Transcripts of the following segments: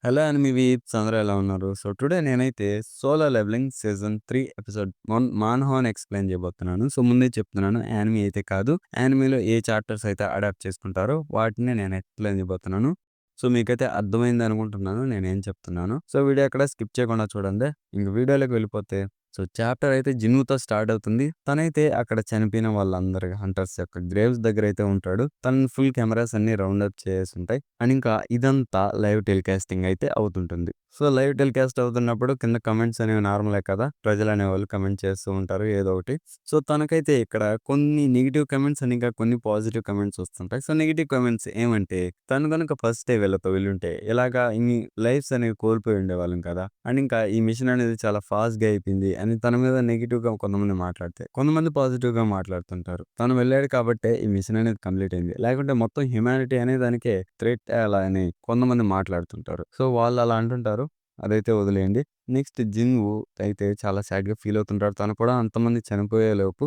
Hello enemy weeps అందరూ ఎలా ఉన్నారు? సో, టుడే నేనైతే 'సోలో లెవెలింగ్' సీజన్ 3 ఎపిసోడ్ 1 మాన్‌హోని ఎక్స్‌ప్లెయిన్ చేయబోతున్నాను. సో, ముందే చెప్తున్నాను యానిమీ అయితే కాదు. యానిమీలో ఏ చాప్టర్స్ అయితే అడాప్ట్ చేసుకుంటారో వాటిని నేను ఎక్స్‌ప్లెయిన్ చేయబోతున్నాను. సో, మీకైతే అర్థమైంది అనుకుంటున్నాను నేనేం చెప్తున్నానో. సో, వీడియో ఎక్కడ స్కిప్ చేయకుండా చూడండి. ఇంక వీడియోలోకి వెళ్ళిపోతే సో, చాప్టర్ అయితే జిన్‌వుతో స్టార్ట్ అవుతుంది. తనైతే అక్కడ చనిపోయిన వాళ్ళందరి హంటర్స్ యొక్క గ్రేవ్స్ దగ్గరైతే ఉంటాడు. తను ఫుల్ కెమెరాస్ అన్నీ రౌండ్ అప్ చేసుంటాయి. అండ్ ఇంకా ఇదంతా లైవ్ టెలికాస్టింగ్ అయితే అవుతుంటుంది. సో, లైవ్ టెలికాస్ట్ అవుతున్నప్పుడు కింద కమెంట్స్ అనేవి నార్మలే కదా! ప్రజలనేవాళ్ళు కమెంట్ చేస్తూ ఉంటారు ఏదో ఒకటి. సో, తనకైతే ఇక్కడ కొన్ని నెగెటివ్ కమెంట్స్ అండ్ ఇంకా కొన్ని పాజిటివ్ కమెంట్స్ వస్తుంటాయి. సో, నెగెటివ్ కమెంట్స్ ఏమంటే తను గనుక ఫస్టే వీళ్ళతో వెళ్ళుంటే ఇలాగా ఇన్ని లైఫ్స్ అనేవి కోల్పోయి ఉండేవాళ్ళం కదా! అండ్ ఇంకా ఈ మిషన్ అనేది చాలా ఫాస్ట్‌గా అయిపోయింది అని తన మీద నెగెటివ్‌గా కొంతమంది మాట్లాడితే, కొంతమంది పాజిటివ్‌గా మాట్లాడుతుంటారు. తను వెళ్ళాడు కాబట్టే ఈ మిషన్ అనేది కంప్లీట్ అయింది. లేకుంటే మొత్తం హ్యుమానిటీ అనే దానికే థ్రెట్ అలా అని కొంతమంది మాట్లాడుతుంటారు. సో, వాళ్ళు అలా అంటుంటారు. అదైతే వదిలేయండి. నెక్స్ట్ జిన్‌వు అయితే చాలా సాడ్‌గా ఫీల్ అవుతుంటాడు. తను కూడా అంతమంది చనిపోయేలోపు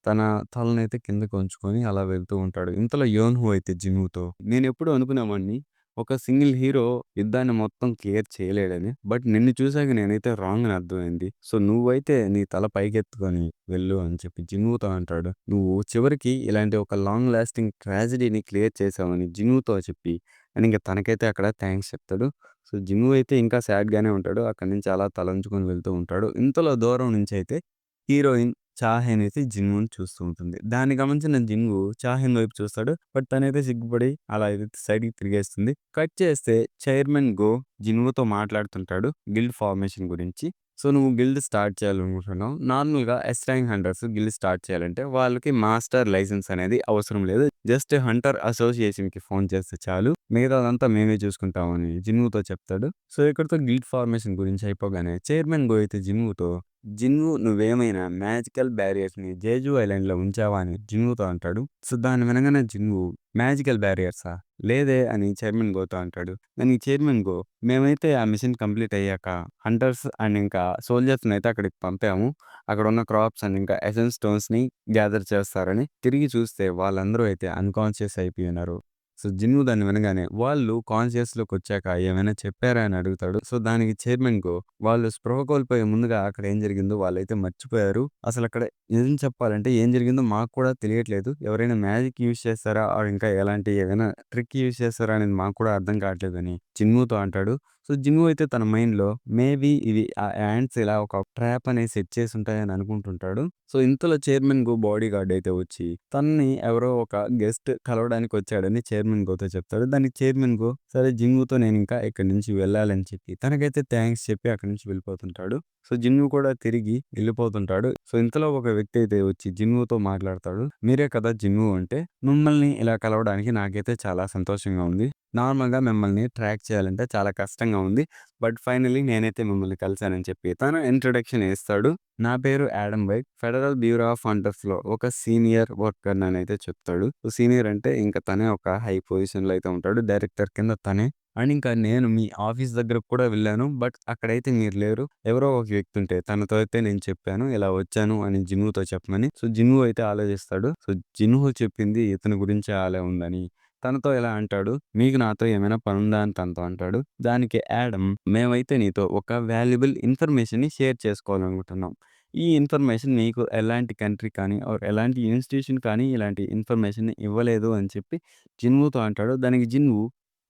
తన తలనైతే కిందకి వంచుకొని అలా వెళ్తూ ఉంటాడు. ఇంతలో యోన్‌హో అయితే జిన్‌వుతో నేనెప్పుడూ అనుకునేవాడిని ఒక సింగిల్ హీరో యుద్ధాన్ని మొత్తం క్లియర్ చేయలేడని. బట్ నిన్ను చూసాక నేనైతే రాంగ్ అని అర్థమైంది. సో, నువ్వైతే నీ తల పైకెత్తుకొని వెళ్ళు అని చెప్పి జిన్‌వుతో అంటాడు. నువ్వు చివరికి ఇలాంటి ఒక లాంగ్ లాస్టింగ్ ట్రాజెడీని క్లియర్ చేశావని జిన్‌వుతో చెప్పి అండ్ ఇంక తనకైతే అక్కడ థాంక్స్ చెప్తాడు. సో, జిన్‌వు అయితే ఇంకా సాడ్‌గానే ఉంటాడు. అక్కడి నుంచి అలా తలంచుకొని వెళ్తూ ఉంటాడు. ఇంతలో దూరం నుంచయితే హీరోయిన్ చాహెన్ అయితే జిన్‌వుని చూస్తూ ఉంటుంది. దాన్ని గమనించిన జిన్‌వు చాహెన్ వైపు చూస్తాడు. బట్ తనైతే సిగ్గుపడి అలా అయితే సైడ్‌కి తిరిగేస్తుంది. కట్ చేస్తే చైర్మన్ గో జిన్‌వుతో మాట్లాడుతుంటాడు గిల్డ్ ఫార్మేషన్ గురించి. సో, నువ్వు గిల్డ్ స్టార్ట్ చేయాలనుకుంటున్నావు. నార్మల్‌గా yes rank hunters guild start చేయాలంటే వాళ్ళకి మాస్టర్ లైసెన్స్ అనేది అవసరం లేదు. జస్ట్ హంటర్ అసోసియేషన్‌కి ఫోన్ చేస్తే చాలు. మిగతాదంతా మేమే చూసుకుంటామని జిన్‌వుతో చెప్తాడు. సో, ఇక్కడితో గిల్డ్ ఫార్మేషన్ గురించి అయిపోగానే చైర్మన్ గో అయితే జిన్‌వుతో జిన్‌వు నువ్వేమైనా మ్యాజికల్ బ్యారియర్స్‌ని జేజు ఐలాండ్‌లో ఉంచావా అని జిన్‌వుతో అంటాడు. సో, దాన్ని వినగానే జిన్‌వు మ్యాజికల్ బ్యారియర్సా? లేదే అని చైర్మన్ గోతో అంటాడు. దానికి చైర్మన్ గో మేమైతే ఆ మిషన్ కంప్లీట్ అయ్యాక హంటర్స్ అండ్ ఇంకా సోల్జర్స్‌నైతే అక్కడికి పంపాము. అక్కడున్న క్రాప్స్ అండ్ ఇంకా ఎసెన్స్ స్టోన్స్‌ని గ్యాదర్ చేస్తారని. తిరిగి చూస్తే వాళ్ళందరూ అయితే అన్‌కాన్షియస్ అయిపోయి ఉన్నారు. సో, జిన్‌వు దాన్ని వినగానే వాళ్ళు కాన్షియస్‌లోకొచ్చాక ఏమైనా చెప్పారా అని అడుగుతాడు. సో, దానికి చైర్మన్ గో వాళ్ళు స్పృహ కోల్పోయే ముందుగా అక్కడ ఏం జరిగిందో వాళ్ళైతే మర్చిపోయారు. అసలక్కడ నిజం చెప్పాలంటే ఏం జరిగిందో మాకు కూడా తెలియట్లేదు. ఎవరైనా మ్యాజిక్ యూజ్ చేస్తారా? ఆర్ ఇంకా ఎలాంటి ఏవైనా ట్రిక్ యూజ్ చేస్తారా అనేది మాకు కూడా అర్థం కావట్లేదని జిన్‌వుతో అంటాడు. సో, జిన్‌వు అయితే తన మైండ్‌లో మేబీ ఇవి ఆ యాంట్స్ ఇలా ఒక ట్రాప్ అనేది సెట్ చేసుంటాయని అనుకుంటుంటాడు. సో, ఇంతలో చైర్మన్ గో బాడీ గార్డ్ అయితే వచ్చి తనని ఎవరో ఒక గెస్ట్ కలవడానికి వచ్చాడని చైర్మన్ గోతో చెప్తాడు. దానికి చైర్మన్ గో సరే జిన్‌వుతో నేనింకా ఇక్కడి నుంచి వెళ్ళాలని చెప్పి తనకైతే థాంక్స్ చెప్పి అక్కడి నుంచి వెళ్ళిపోతుంటాడు. సో, జిన్‌వు కూడా తిరిగి వెళ్ళిపోతుంటాడు. సో, ఇంతలో ఒక వ్యక్తి అయితే వచ్చి జిన్‌వుతో మాట్లాడతాడు. మీరే కదా జిన్‌వు అంటే, మిమ్మల్ని ఇలా కలవడానికి నాకైతే చాలా సంతోషంగా ఉంది. నార్మల్‌గా మిమ్మల్ని ట్రాక్ చేయాలంటే చాలా కష్టంగా ఉంది. బట్ ఫైనల్లీ నేనైతే మిమ్మల్ని కలిసానని చెప్పి తను ఇంట్రొడక్షన్ ఇస్తాడు. నా పేరు Adam White. Federal bureau of హంటర్స్‌లో ఒక సీనియర్ వర్కర్‌ననైతే చెప్తాడు. సో, సీనియర్ అంటే ఇంక తనే ఒక హై పొజిషన్‌లో అయితే ఉంటాడు. డైరెక్టర్ కింద తనే. అండ్ ఇంకా నేను మీ ఆఫీస్ దగ్గరకు కూడా వెళ్ళాను. బట్ అక్కడైతే మీరు లేరు. ఎవరో ఒక వ్యక్తి ఉంటే తనతో అయితే నేను చెప్పాను. ఇలా వచ్చాను అని జిన్‌వుతో చెప్పమని. సో, జిన్‌వు అయితే ఆలోచిస్తాడు. సో, జిన్‌వు చెప్పింది ఇతని గురించే అలా ఉందని. తనతో ఇలా అంటాడు. మీకు నాతో ఏమైనా పనుందా అని తనతో అంటాడు. దానికి యాడమ్ మేమైతే నీతో ఒక వాల్యుబుల్ ఇన్ఫర్మేషన్‌ని షేర్ చేసుకోవాలనుకుంటున్నాం. ఈ ఇన్ఫర్మేషన్ నీకు ఎలాంటి కంట్రీ కానీ ఆర్ ఎలాంటి ఇన్‌స్టిట్యూషన్ కానీ ఇలాంటి ఇన్ఫర్మేషన్‌ని ఇవ్వలేదు అని చెప్పి జిన్‌వుతో అంటాడు. దానికి జిన్‌వు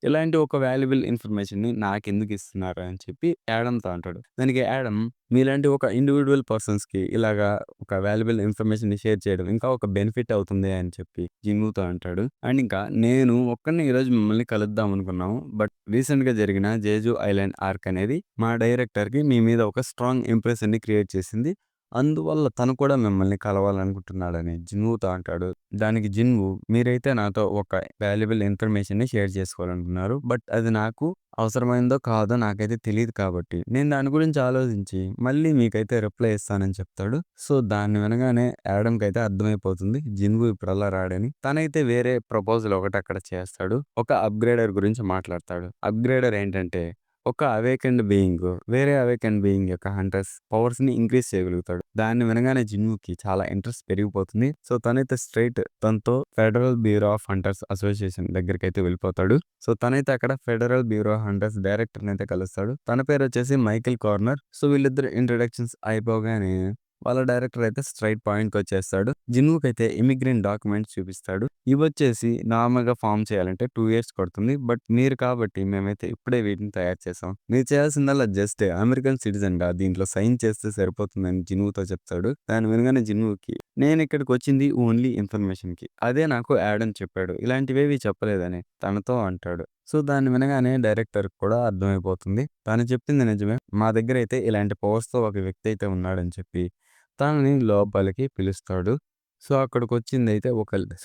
ఇలాంటి ఒక వాల్యుబుల్ ఇన్ఫర్మేషన్‌ని నాకెందుకు ఇస్తున్నారు అని చెప్పి యాడమ్‌తో అంటాడు. దానికి యాడమ్ మీలాంటి ఒక ఇండివిడ్యువల్ పర్సన్స్‌కి ఇలాగా ఒక వాల్యుబుల్ ఇన్ఫర్మేషన్‌ని షేర్ చేయడం ఇంకా ఒక బెనిఫిట్ అవుతుంది అని చెప్పి జిన్‌వుతో అంటాడు. అండ్ ఇంకా నేను ఒక్కడినే ఈరోజు మిమ్మల్ని కలుద్దాం అనుకున్నాము. బట్ రీసెంట్‌గా జరిగిన జేజు ఐలాండ్ ఆర్క్ అనేది మా డైరెక్టర్‌కి మీ మీద ఒక స్ట్రాంగ్ ఇంప్రెషన్‌ని క్రియేట్ చేసింది. అందువల్ల తను కూడా మిమ్మల్ని కలవాలనుకుంటున్నాడని జిన్‌వుతో అంటాడు. దానికి జిన్‌వు మీరైతే నాతో ఒక వాల్యుబుల్ ఇన్ఫర్మేషన్‌ని షేర్ చేసుకోవాలనుకున్నారు. బట్ అది నాకు అవసరమైందో కాదో నాకైతే తెలీదు కాబట్టి నేను దాని గురించి ఆలోచించి మళ్ళీ మీకైతే రిప్లై ఇస్తానని చెప్తాడు. సో, దాన్ని వినగానే యాడమ్‌కైతే అర్థమైపోతుంది జిన్‌వు ఇప్పుడు అలా రాడని. తనైతే వేరే ప్రపోజల్ ఒకటి అక్కడ చేస్తాడు. ఒక అప్‌గ్రేడర్ గురించి మాట్లాడతాడు. అప్‌గ్రేడర్ ఏంటంటే ఒక అవేకెండ్ బీయింగ్ వేరే అవేకెండ్ బీయింగ్ యొక్క హంటర్స్ పవర్స్ ని ఇంక్రీజ్ చేయగలుగుతాడు. దాన్ని వినగానే జిన్‌వుకి చాలా ఇంట్రెస్ట్ పెరిగిపోతుంది. సో తనైతే స్ట్రెయిట్ తనతో federal bureau of hunters association దగ్గరికైతే వెళ్ళిపోతాడు. సో తనైతే అక్కడ ఫెడరల్ బ్యూరో ఆఫ్ హంటర్స్ డైరెక్టర్‌ని అయితే కలుస్తాడు. తన పేరొచ్చేసి మైకేల్ కార్నర్. సో వీళ్ళిద్దరు ఇంట్రడక్షన్స్ అయిపోగానే వాళ్ళ డైరెక్టర్ అయితే స్ట్రెయిట్ పాయింట్‌కొచ్చేస్తాడు. జిన్‌వుకైతే ఇమిగ్రెంట్ డాక్యుమెంట్స్ చూపిస్తాడు. ఇవొచ్చేసి నార్మల్‌గా ఫార్మ్ చేయాలంటే 2 ఇయర్స్ పడుతుంది. బట్ మీరు కాబట్టి మేమైతే ఇప్పుడే వీటిని తయారు చేసాం. మీరు చేయాల్సిందల్లా జస్ట్ అమెరికన్ సిటిజన్‌గా దీంట్లో సైన్ చేస్తే సరిపోతుందని జిన్‌వుతో చెప్తాడు. దాన్ని వినగానే జిన్‌వుకి నేనిక్కడికొచ్చింది ఓన్లీ ఇన్ఫర్మేషన్‌కి. అదే నాకు యాడమ్ చెప్పాడు. ఇలాంటివేవి చెప్పలేదని తనతో అంటాడు. సో దాన్ని వినగానే డైరెక్టర్‌కి కూడా అర్థమైపోతుంది. తను చెప్పింది నిజమే. మా దగ్గరైతే ఇలాంటి పవర్స్‌తో ఒక వ్యక్తి అయితే ఉన్నాడని చెప్పి తనని లోపలికి పిలుస్తాడు.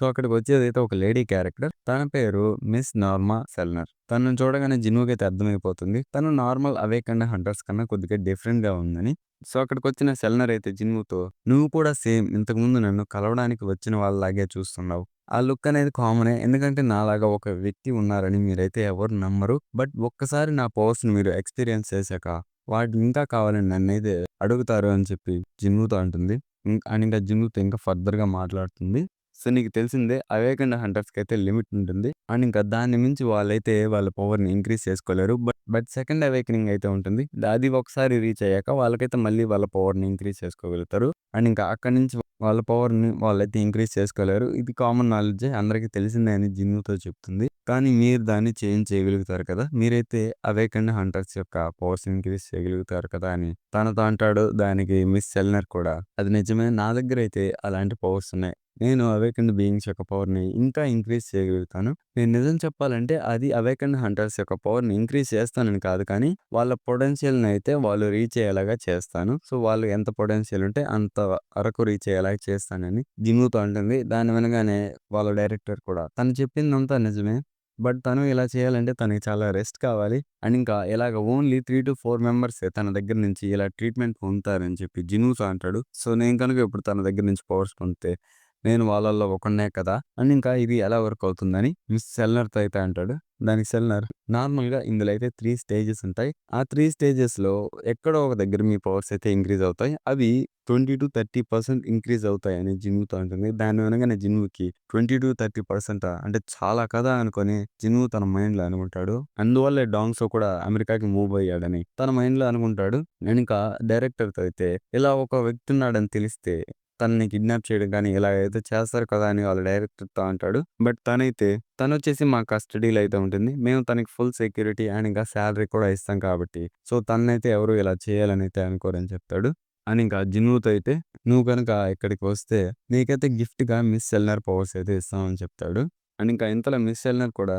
అక్కడికొచ్చేదైతే ఒక లేడీ క్యారెక్టర్. తన పేరు మిస్ నార్మా సెల్నర్. తనని చూడగానే జినుకైతే అర్థమైపోతుంది. తను నార్మల్ అవేకండ్ హంటర్స్ కన్నా కొద్దిగా డిఫరెంట్‌గా ఉందని. సో అక్కడికొచ్చిన సెల్నర్ అయితే జిన్‌వుతో "నువ్వు కూడా సేమ్ ఇంతకుముందు నన్ను కలవడానికి వచ్చిన వాళ్ళలాగే చూస్తున్నావు. ఆ లుక్ అనేది కామనే. ఎందుకంటే నాలాగా ఒక వ్యక్తి ఉన్నారని మీరైతే ఎవరు నమ్మరు. బట్ ఒక్కసారి నా పవర్స్‌ని మీరు ఎక్స్‌పీరియన్స్ చేశాక వాటిని ఇంకా కావాలని నన్నైతే అడుగుతారు" అని చెప్పి జిన్‌వుతో అంటుంది. అండ్ ఇంకా జిన్‌వుతో ఇంకా ఫర్దర్‌గా మాట్లాడుతుంది. సో నీకు తెలిసిందే అవేకండ్ హంటర్స్‌కైతే లిమిట్ ఉంటుంది. అండ్ ఇంకా దాన్ని మించి వాళ్ళైతే వాళ్ళ పవర్‌ని ఇంక్రీజ్ చేసుకోలేరు. బట్ సెకండ్ అవేకెనింగ్ అయితే ఉంటుంది. అది ఒకసారి రీచ్ అయ్యాక వాళ్ళకైతే మళ్ళీ వాళ్ళ పవర్‌ని ఇంక్రీజ్ చేసుకోగలుగుతారు. అండ్ ఇంకా అక్కడి నుంచి వాళ్ళ పవర్‌ని వాళ్ళైతే ఇంక్రీజ్ చేసుకోలేరు. ఇది కామన్ నాలెడ్జే అందరికీ తెలిసిందే అని జిన్‌వుతో చెప్తుంది. కానీ మీరు దాన్ని చేంజ్ చేయగలుగుతారు కదా! మీరైతే అవేకెండ్ హంటర్స్ యొక్క పవర్స్ ఇంక్రీజ్ చేయగలుగుతారు కదా! అని తనతో అంటాడు. దానికి మిస్ సెల్నర్ కూడా అది నిజమే. నా దగ్గరైతే అలాంటి పవర్స్ ఉన్నాయి. నేను అవేకెండ్ బీయింగ్స్ యొక్క పవర్‌ని ఇంకా ఇంక్రీజ్ చేయగలుగుతాను. నేను నిజం చెప్పాలంటే అది అవేకెండ్ హంటర్స్ యొక్క పవర్‌ని ఇంక్రీజ్ చేస్తానని కాదు కానీ, వాళ్ళ పొటెన్షియల్‌ని అయితే వాళ్ళు రీచ్ అయ్యేలాగా చేస్తాను. సో, వాళ్ళు ఎంత పొటెన్షియల్ ఉంటే అంత వరకు రీచ్ అయ్యేలాగా చేస్తానని జిమ్ముతో అంటుంది. దాన్ని వినగానే వాళ్ళ డైరెక్టర్ కూడా తను చెప్పిందంతా నిజమే. బట్ తను ఇలా చేయాలంటే తనకి చాలా రెస్ట్ కావాలి. అండ్ ఇంకా ఇలాగ ఓన్లీ 3-4 మెంబర్సే తన దగ్గర నుంచి ఇలా ట్రీట్మెంట్ పొందుతారని చెప్పి జినూతో అంటాడు. సో, నేను కనుక ఇప్పుడు తన దగ్గర నుంచి పవర్స్ పొందితే నేను వాళ్ళలో ఒకడినే కదా! అండ్ ఇంకా ఇది ఎలా వర్క్ అవుతుందని మిస్ సెల్నర్‌తో అయితే అంటాడు. దానికి సెల్నర్ నార్మల్‌గా ఇందులో అయితే 3 స్టేజెస్ ఉంటాయి. ఆ 3 స్టేజెస్‌లో ఎక్కడో ఒక దగ్గర మీ పవర్స్ అయితే ఇంక్రీజ్ అవుతాయి. అవి 20-30% ఇంక్రీజ్ అవుతాయని జిన్‌వుతో అంటుంది. దాన్ని వినగానే జిన్‌వుకి 20-30% అంటే చాలా కదా అనుకోని జిన్‌వు తన మైండ్‌లో అనుకుంటాడు. అందువల్లే డాంగ్‌సో కూడా అమెరికాకి మూవ్ అయ్యాడని తన మైండ్‌లో అనుకుంటాడు. అండ్ ఇంకా డైరెక్టర్‌తో అయితే ఇలా ఒక వ్యక్తి ఉన్నాడని తెలిస్తే తనని కిడ్నాప్ చేయడం గాని ఇలా అయితే చేస్తారు కదా! అని వాళ్ళ డైరెక్టర్‌తో అంటాడు. బట్ తనొచ్చేసి మా కస్టడీలో అయితే ఉంటుంది. మేము తనకి ఫుల్ సెక్యూరిటీ అండ్ ఇంకా సాలరీ కూడా ఇస్తాం కాబట్టి. సో, తననైతే ఎవరు ఇలా చేయాలని అయితే అనుకోరని చెప్తాడు. అని ఇంకా జిన్‌వుతో అయితే "నువ్వు గనుక ఇక్కడికి వస్తే నీకైతే గిఫ్ట్‌గా మిస్ సెల్నర్ పవర్స్ అయితే ఇస్తామని" చెప్తాడు. అండ్ ఇంకా ఇంతలో మిస్ సెల్నర్ కూడా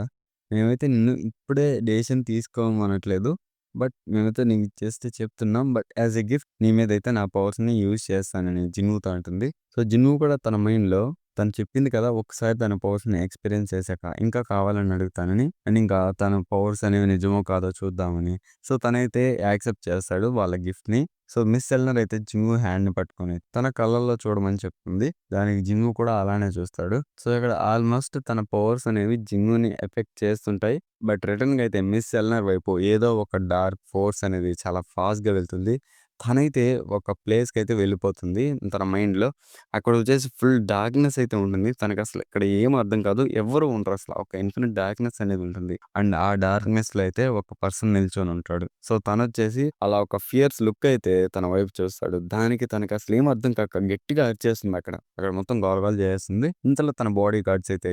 "మేమైతే నిన్ను ఇప్పుడే డెసిషన్ తీసుకోమనట్లేదు. బట్ మేమైతే నీకు జస్ట్ చెప్తున్నాం. బట్ యాస్ ఎ గిఫ్ట్ నీ మీదైతే నా పవర్స్‌ని యూజ్ చేస్తానని" జిన్‌వుతో అంటుంది. సో, జిన్‌వు కూడా తన మైండ్‌లో తను చెప్పింది కదా! ఒక్కసారి తన పవర్స్‌ని ఎక్స్‌పీరియన్స్ చేశాక ఇంకా కావాలని అడుగుతానని. అండ్ ఇంకా తన పవర్స్ అనేవి నిజమో కాదో చూద్దామని. సో, తనైతే యాక్సెప్ట్ చేస్తాడు వాళ్ళ గిఫ్ట్‌ని. సో, మిస్ ఎల్నర్ అయితే జింగు హ్యాండ్‌ని పట్టుకొని తన కళ్ళల్లో చూడమని చెప్తుంది. దానికి జింగు కూడా అలానే చూస్తాడు. సో, ఇక్కడ ఆల్మోస్ట్ తన పవర్స్ అనేవి జింగుని ఎఫెక్ట్ చేస్తుంటాయి. బట్ రిటర్న్‌గా అయితే మిస్ ఎల్నర్ వైపు ఏదో ఒక డార్క్ ఫోర్స్ అనేది చాలా ఫాస్ట్‌గా వెళ్తుంది. తనైతే ఒక ప్లేస్‌కైతే వెళ్ళిపోతుంది తన మైండ్‌లో. అక్కడొచ్చేసి ఫుల్ డార్క్‌నెస్ అయితే ఉంటుంది. తనకసలు ఇక్కడ ఏమి అర్థం కాదు. ఎవ్వరు ఉండరసల. ఒక ఇన్ఫినిట్ డార్క్‌నెస్ అనేది ఉంటుంది. అండ్ ఆ డార్క్‌నెస్‌లో అయితే ఒక పర్సన్ నిల్చొని ఉంటాడు. సో, తనొచ్చేసి అలా ఒక ఫియర్స్ లుక్ అయితే తన వైపు చూస్తాడు. దానికి తనకసలు ఏమి అర్థం కాక గట్టిగా అరిచేస్తుంది అక్కడ. అక్కడ మొత్తం గోల చేసేస్తుంది. ఇంతలో తన బాడీ గార్డ్స్ అయితే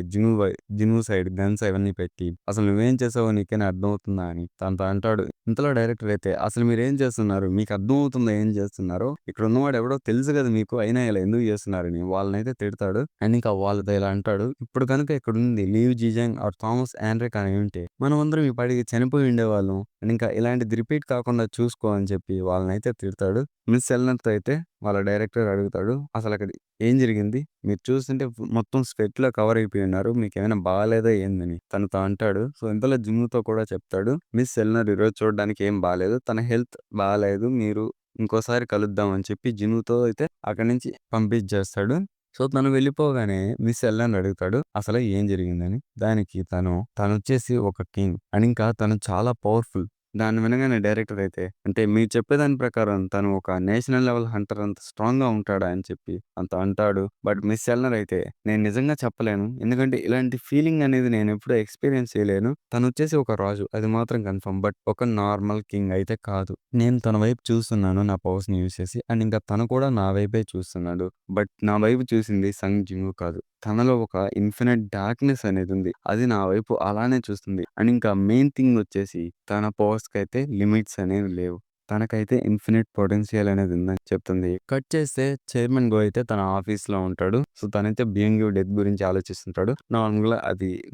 జిను సైడ్ గన్స్ అవన్నీ పెట్టి "అసలు నువ్వేం చేసావో నీకైనా అర్థమవుతుందా" అని తనతో అంటాడు. ఇంతలో డైరెక్టర్ అయితే "అసలు మీరేం చేస్తున్నారు? మీకు అర్థమవుతుందా ఏం చేస్తున్నారో? ఇక్కడ ఉన్నవాడు ఎవడో తెలుసు కదా మీకు. అయినా ఇలా ఎందుకు చేస్తున్నారని" వాళ్ళనైతే తిడతాడు. అండ్ ఇంకా వాళ్ళతో ఇలా అంటాడు. "ఇప్పుడు కనుక ఇక్కడుంది లీవ్ జీజాంగ్ ఆర్ థామస్ ఆండ్రిక్ అని ఉంటే మనమందరం ఈ పాటికి చనిపోయి ఉండేవాళ్ళం. అండ్ ఇంకా ఇలాంటిది రిపీట్ కాకుండా చూసుకో" అని చెప్పి వాళ్ళనైతే తిడతాడు. మిస్ ఎల్నర్‌తో అయితే వాళ్ళ డైరెక్టర్ అడుగుతాడు. "అసలక్కడ ఏం జరిగింది? మీరు చూస్తుంటే మొత్తం స్వెట్‌లో కవర్ అయిపోయి ఉన్నారు. మీకేమైనా బాలేదా ఏందని?" తనతో అంటాడు. సో, ఇంతలో జిమ్ముతో కూడా చెప్తాడు. "మిస్ ఎల్నర్ ఈరోజు చూడడానికి ఏం బాలేదు. తన హెల్త్ బాలేదు. మీరు ఇంకోసారి కలుద్దాం" అని చెప్పి జిమ్ముతో అయితే అక్కడి నుంచి పంపించేస్తాడు. సో, తను వెళ్ళిపోగానే మిస్ ఎల్నర్‌ని అడుగుతాడు. అసలు ఏం జరిగిందని? దానికి తనొచ్చేసి ఒక కింగ్ అండ్ ఇంకా తను చాలా పవర్‌ఫుల్. దాన్ని వినగానే డైరెక్టర్ అయితే, "అంటే మీరు చెప్పేదాని ప్రకారం తను ఒక నేషనల్ లెవెల్ హంటర్ అంత స్ట్రాంగ్‌గా ఉంటాడా?" అని చెప్పి అంత అంటాడు. బట్ మిస్ ఎల్నర్ అయితే, "నేను నిజంగా చెప్పలేను. ఎందుకంటే ఇలాంటి ఫీలింగ్ అనేది నేనెప్పుడూ ఎక్స్‌పీరియన్స్ చేయలేను. తనొచ్చేసి ఒక రాజు అది మాత్రం కన్ఫర్మ్. బట్ ఒక నార్మల్ కింగ్ అయితే కాదు. నేను తన వైపు చూస్తున్నాను నా పవర్స్‌ని యూజ్ చేసి. అండ్ ఇంకా తను కూడా నా వైపే చూస్తున్నాడు. బట్ నా వైపు చూసింది సంగ్ జింగు కాదు. తనలో ఒక ఇన్ఫినిట్ డార్క్‌నెస్ అనేదుంది. అది నా వైపు అలానే చూస్తుంది. అండ్ ఇంకా మెయిన్ థింగ్ వచ్చేసి తన పవర్స్‌కైతే లిమిట్స్ అనేవి లేవు. తనకైతే ఇన్ఫినిట్ పొటెన్షియల్ అనేది ఉందని చెప్తుంది. కట్ చేస్తే చైర్మన్ గో అయితే తన ఆఫీస్‌లో ఉంటాడు. సో, తనైతే బీయింగ్ డెత్ గురించి ఆలోచిస్తుంటాడు.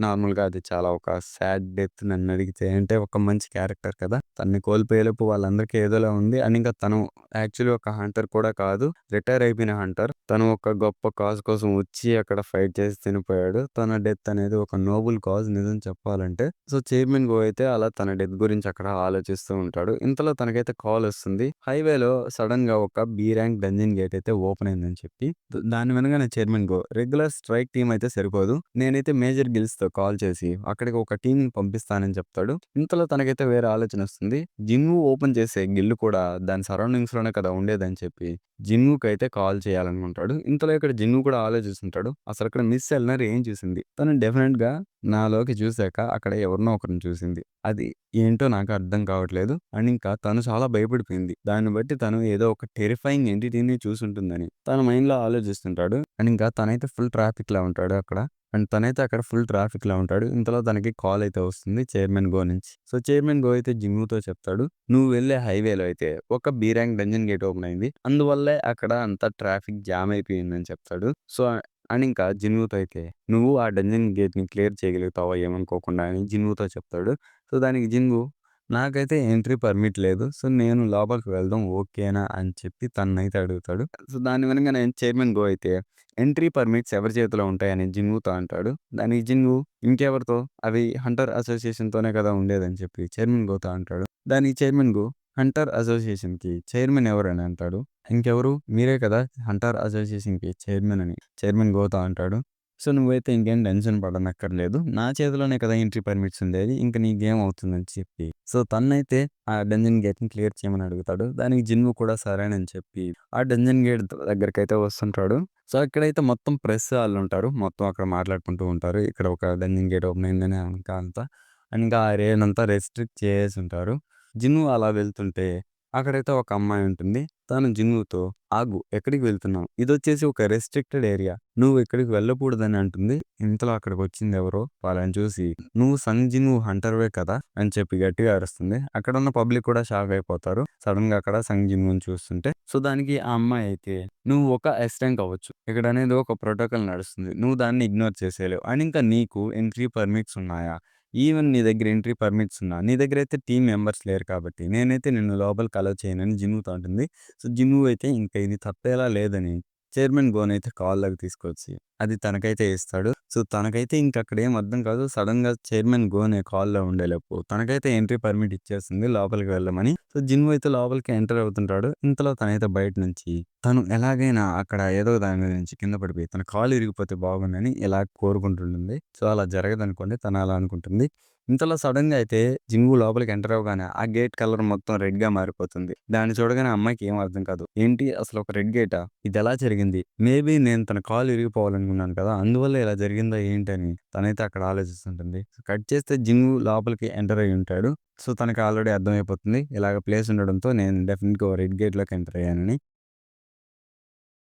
నార్మల్‌గా అది చాలా ఒక సాడ్ డెత్ నన్నడిగితే. అంటే ఒక మంచి క్యారెక్టర్ కదా! తనని కోల్పోయేలోపు వాళ్ళందరికీ ఏదోలా ఉంది. అండ్ ఇంకా తను యాక్చువల్లీ ఒక హంటర్ కూడా కాదు. రిటైర్ అయిపోయిన హంటర్. తను ఒక గొప్ప కాజ్ కోసం వచ్చి అక్కడ ఫైట్ చేసి చనిపోయాడు. తన డెత్ అనేది ఒక నోబుల్ కాజ్ నిజం చెప్పాలంటే. సో, చైర్మన్ గో అయితే అలా తన డెత్ గురించి అక్కడ ఆలోచిస్తూ ఉంటాడు. ఇంతలో తనకైతే కాల్ వస్తుంది. హైవేలో సడెన్‌గా ఒక బి ర్యాంక్ డంజన్ గేట్ అయితే ఓపెన్ అయిందని చెప్పి. దాన్ని వినగానే chairman go regular strike team అయితే సరిపోదు. నేనైతే మేజర్ గిల్స్‌తో కాల్ చేసి అక్కడికి ఒక టీమ్‌ని పంపిస్తానని చెప్తాడు. ఇంతలో తనకైతే వేరే ఆలోచన వస్తుంది. జిన్‌వు ఓపెన్ చేసే గిల్లు కూడా దాని సరౌండింగ్స్‌లోనే కదా ఉండేదని చెప్పి జిన్‌వుకైతే కాల్ చేయాలనుకుంటాడు. ఇంతలో ఇక్కడ జిన్‌వు కూడా ఆలోచిస్తుంటాడు. అసలక్కడ మిస్ ఎల్నర్ ఏం చూసింది? తను డెఫినిట్‌గా నాలోకి చూసాక అక్కడ ఎవరినో ఒకరిని చూసింది. అది ఏంటో నాకు అర్థం కావట్లేదు. అండ్ ఇంకా తను చాలా భయపడిపోయింది. దాన్ని బట్టి తను ఏదో ఒక టెర్రిఫైయింగ్ ఎంటిటీని చూసుంటుందని తన మైండ్‌లో ఆలోచిస్తుంటాడు. అండ్ ఇంకా తనైతే ఫుల్ ట్రాఫిక్‌లో ఉంటాడు అక్కడ. అండ్ తనైతే అక్కడ ఫుల్ ట్రాఫిక్‌లో ఉంటాడు. ఇంతలో తనకి కాల్ అయితే వస్తుంది చైర్మన్ గో నుంచి. సో, చైర్మన్ గో అయితే జిమ్ముతో చెప్తాడు. "నువ్వు వెళ్ళే హైవేలో అయితే ఒక B rank dungeon gate open అయింది. అందువల్లే అక్కడ అంతా ట్రాఫిక్ జామ్ అయిపోయిందని" చెప్తాడు. సో, అండ్ ఇంకా జిన్‌వుతో అయితే, "నువ్వు ఆ డంజన్ గేట్‌ని క్లియర్ చేయగలుగుతావా ఏమనుకోకుండా" అని జిన్‌వుతో చెప్తాడు. సో, దానికి జిన్‌వు, "నాకైతే ఎంట్రీ పర్మిట్ లేదు. సో, నేను లోపలికి వెళ్దాం ఓకేనా" అని చెప్పి తననైతే అడుగుతాడు. సో, దాన్ని వినంగానే చైర్మన్ గో అయితే, "ఎంట్రీ పర్మిట్స్ ఎవరి చేతిలో ఉంటాయని" జిన్‌వుతో అంటాడు. దానికి జిన్‌వు, "ఇంకెవరితో? అవి హంటర్ అసోసియేషన్‌తోనే కదా ఉండేదని" చెప్పి చైర్మన్ గోతో అంటాడు. దానికి చైర్మన్ గో, "హంటర్ అసోసియేషన్‌కి చైర్మన్ ఎవరని" అంటాడు. "ఇంకెవరు? మీరే కదా హంటర్ అసోసియేషన్‌కి చైర్మన్" అని చైర్మన్ గోతో అంటాడు. "సో, నువ్వైతే ఇంకేం టెన్షన్ పడనక్కర్లేదు. నా చేతిలోనే కదా ఎంట్రీ పర్మిట్స్ ఉండేది. ఇంక నీకేమవుతుందని" చెప్పి సో, తనైతే ఆ డంజన్ గేట్‌ని క్లియర్ చేయమని అడుగుతాడు. దానికి జిన్‌వు కూడా సరేనని చెప్పి ఆ డంజన్ గేట్ దగ్గరికైతే వస్తుంటాడు. సో, ఇక్కడైతే మొత్తం ప్రెస్ ఆళ్ళుంటారు. మొత్తం అక్కడ మాట్లాడుకుంటూ ఉంటారు. ఇక్కడ ఒక డంజన్ గేట్ ఓపెన్ అయిందని ఇంకా అంతా. అండ్ ఇంకా ఆ ఏరియానంతా రెస్ట్రిక్ట్ చేసేసుంటారు. జిన్‌వు అలా వెళ్తుంటే అక్కడైతే ఒక అమ్మాయి ఉంటుంది. తను జిన్‌వుతో, "ఆగు ఎక్కడికి వెళ్తున్నావు? ఇదొచ్చేసి ఒక రెస్ట్రిక్టెడ్ ఏరియా. నువ్వు ఇక్కడికి వెళ్ళకూడదని" అంటుంది. ఇంతలో అక్కడికొచ్చిందెవరో వాళ్ళని చూసి, "నువ్వు సంగ్ జిన్‌వు హంటర్‌వే కదా!" అని చెప్పి గట్టిగా అరుస్తుంది. అక్కడున్న పబ్లిక్ కూడా షాక్ అయిపోతారు. సడెన్‌గా అక్కడ సంగ్ జిన్‌వుని చూస్తుంటే. సో, దానికి ఆ అమ్మాయి అయితే, "నువ్వు ఒక ఎస్ ర్యాంక్ అవ్వచ్చు. ఇక్కడనేది ఒక ప్రోటోకాల్ నడుస్తుంది. నువ్వు దాన్ని ఇగ్నోర్ చేసేయలేవు. అండ్ ఇంకా నీకు ఎంట్రీ పర్మిట్స్ ఉన్నాయా? ఈవెన్ నీ దగ్గర ఎంట్రీ పర్మిట్స్ ఉన్నా, నీ దగ్గరైతే టీమ్ మెంబర్స్ లేరు కాబట్టి, నేనైతే నిన్ను లోపలికి అలో చేయనని" జిన్‌వుతో అంటుంది. సో, జిన్‌వు అయితే ఇంక ఇది తప్పేలా లేదని చైర్మన్ గోనైతే కాల్‌లోకి తీసుకొచ్చి అది తనకైతే ఇస్తాడు. సో, తనకైతే ఇంకక్కడేం అర్థం కాదు. సడెన్‌గా చైర్మన్ గోనే కాల్‌లో ఉండేలోపు తనకైతే ఎంట్రీ పర్మిట్ ఇచ్చేస్తుంది లోపలికి వెళ్ళమని. సో, జిన్‌వు అయితే లోపలికి ఎంటర్ అవుతుంటాడు. ఇంతలో తనైతే బయట నుంచి తను ఎలాగైనా అక్కడ ఏదో దాని మీద నుంచి కింద పడిపోయి తన కాలు ఇరిగిపోతే బాగుండని ఇలా కోరుకుంటుంటుంది. సో, అలా జరగదనుకోండి. తను అలా అనుకుంటుంది. ఇంతలో సడెన్‌గా అయితే జింగు లోపలికి ఎంటర్ అవ్వగానే ఆ గేట్ కలర్ మొత్తం రెడ్‌గా మారిపోతుంది. దాన్ని చూడగానే ఆ అమ్మాయికి ఏం అర్థం కాదు. ఏంటి అసలు ఒక రెడ్ గేటా? ఇదెలా జరిగింది? మేబీ నేను తన కాలు ఇరిగిపోవాలనుకున్నాను కదా! అందువల్ల ఇలా జరిగిందా ఏంటని తనైతే అక్కడ ఆలోచిస్తుంటుంది. కట్ చేస్తే జింగు లోపలికి ఎంటర్ అయ్యి ఉంటాడు. సో, తనకి ఆల్రెడీ అర్థమైపోతుంది. ఇలాగ ప్లేస్ ఉండడంతో నేను డెఫినిట్‌గా ఓ రెడ్ గేట్‌లోకి ఎంటర్ అయ్యానని.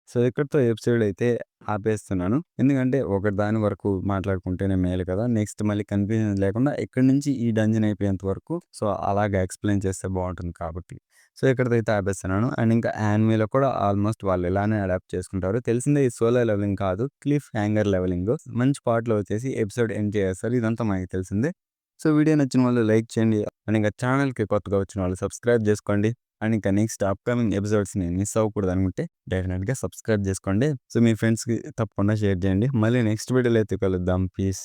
సో, ఇక్కడితో ఎపిసోడ్ అయితే ఆపేస్తున్నాను. ఎందుకంటే ఒకటి దాని వరకు మాట్లాడుకుంటేనే మేలు కదా! నెక్స్ట్ మళ్ళీ కన్‌ఫ్యూజన్ లేకుండా ఇక్కడి నుంచి ఈ డంజన్ అయిపోయేంత వరకు సో, అలాగా ఎక్స్‌ప్లెయిన్ చేస్తే బావుంటుంది కాబట్టి. సో, ఇక్కడితో ఆపేస్తున్నాను. అండ్ ఇంకా యానిమేలో కూడా ఆల్‌మోస్ట్ వాళ్ళు ఇలానే అడాప్ట్ చేసుకుంటారు. తెలిసిందే ఇది సోలో లెవెలింగ్ కాదు. Cliff hanger leveling. మంచి పార్ట్‌లో వచ్చేసి ఎపిసోడ్ ఎండ్ చేసేస్తారు. ఇదంతా మనకి తెలిసిందే. సో, వీడియో నచ్చిన వాళ్ళు లైక్ చేయండి. అండ్ ఇంకా ఛానెల్‌కి కొత్తగా వచ్చిన వాళ్ళు సబ్స్క్రైబ్ చేసుకోండి. అండ్ ఇంకా నెక్స్ట్ అప్‌కమింగ్ ఎపిసోడ్స్‌ని మిస్ అవ్వకూడదనుకుంటే డెఫినిట్‌గా సబ్స్క్రైబ్ చేసుకోండి. సో, మీ ఫ్రెండ్స్‌కి తప్పకుండా షేర్ చేయండి. మళ్ళీ నెక్స్ట్ వీడియోలో అయితే కలుద్దాం. పీస్.